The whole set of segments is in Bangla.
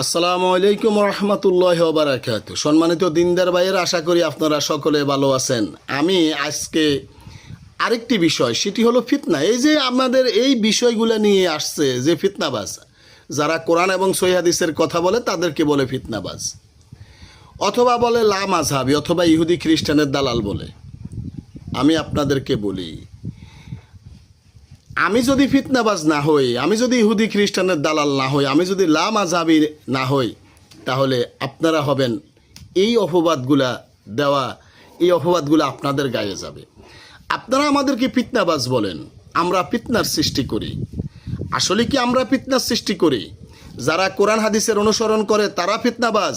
আসসালামু আলাইকুম রহমতুল্লাহ বারাকাতু। সম্মানিত দিনদার ভাইয়ের, আশা করি আপনারা সকলে ভালো আছেন। আমি আজকে আরেকটি বিষয়, সেটি হলো ফিতনা। এই যে আমাদের এই বিষয়গুলো নিয়ে আসছে যে ফিতনাবাজ, যারা কোরআন এবং সহিহ হাদিসের কথা বলে তাদেরকে বলে ফিতনাবাজ, অথবা বলে লা মাযহাবী, অথবা ইহুদি খ্রিস্টানের দালাল বলে। আমি আপনাদেরকে বলি, আমি যদি ফিতনাবাজ না হই, আমি যদি ইহুদি খ্রিস্টানের দালাল না হই, আমি যদি লা মাযহাবী না হই, তাহলে আপনারা হবেন এই অপবাদগুলা দেওয়া, এই অপবাদগুলো আপনাদের গায়ে যাবে। আপনারা আমাদেরকে ফিতনাবাজ বলেন, আমরা ফিতনার সৃষ্টি করি। আসলে কি আমরা ফিতনার সৃষ্টি করি? যারা কোরআন হাদিসের অনুসরণ করে তারা ফিতনাবাজ,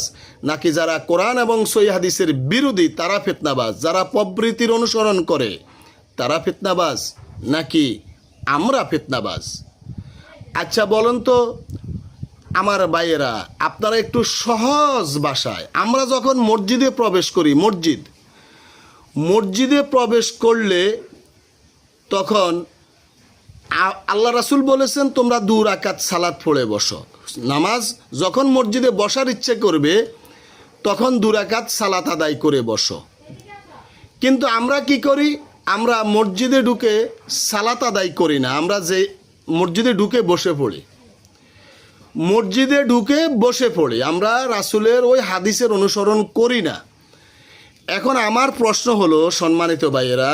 নাকি যারা কোরআন এবং সহিহ হাদিসের বিরোধী তারা ফিতনাবাজ? যারা প্রবৃত্তির অনুসরণ করে তারা ফিতনাবাজ, নাকি আমরা ফিতনাবাজ? আচ্ছা বলেন তো আমার ভাইয়েরা, আপনারা একটু সহজ ভাষায়, আমরা যখন মসজিদে প্রবেশ করি, মসজিদে প্রবেশ করলে তখন আল্লাহ রাসূল বলেছেন তোমরা 2 রাকাত সালাত পড়ে বসো। নামাজ যখন মসজিদে বসার ইচ্ছে করবে তখন 2 রাকাত সালাত আদায় করে বসো। কিন্তু আমরা কি করি? আমরা মসজিদে ঢুকে সালাত আদায় করি না, আমরা যে মসজিদে ঢুকে বসে পড়ি, আমরা রাসূলের ওই হাদিসের অনুসরণ করি না। এখন আমার প্রশ্ন হলো, সম্মানিত ভাইয়েরা,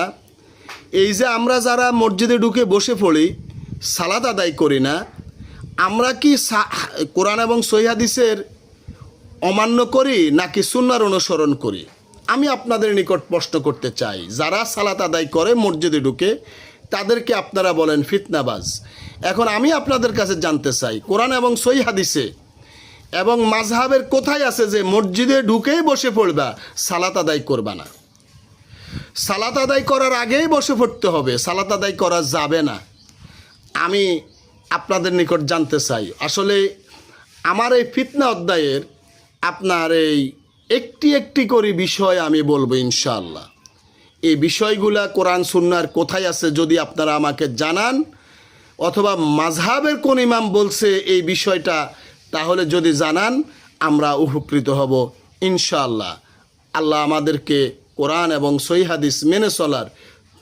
এই যে আমরা যারা মসজিদে ঢুকে বসে পড়ি, সালাত আদায় করি না, আমরা কি কোরআন এবং সহিহ হাদিসের অমান্য করি নাকি সুন্নাহর অনুসরণ করি? আমি আপনাদের নিকট প্রশ্ন করতে চাই, যারা সালাত আদায় করে মসজিদে ঢুকে তাদেরকে আপনারা বলেন ফিতনাবাজ। এখন আমি আপনাদের কাছে জানতে চাই, কোরআন এবং সহিহ হাদিসে এবং মাযহাবের কোথায় আছে যে মসজিদে ঢুকেই বসে পড়বা, সালাত আদায় করবা না? সালাত আদায় করার আগেই বসে পড়তে হবে, সালাত আদায় করা যাবে না। আমি আপনাদের নিকট জানতে চাই, আসলে আমার এই ফিতনা অধ্যায়ের আপনার এই একটি করে বিষয় আমি বলবো ইনশাআল্লাহ। এই বিষয়গুলা কোরআন সুন্নাহর কোথায় আছে যদি আপনারা আমাকে জানান, অথবা মাযহাবের কোন ইমাম বলছে এই বিষয়টা, তাহলে যদি জানান আমরা উপকৃত হব ইনশাআল্লাহ। আল্লাহ আমাদেরকে কোরআন এবং সহিহ হাদিস মেনে চলার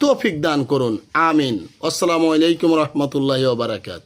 তৌফিক দান করুন, আমিন। আসসালামু আলাইকুম রহমতুল্লাহি ওয়া বারাকাতুহু।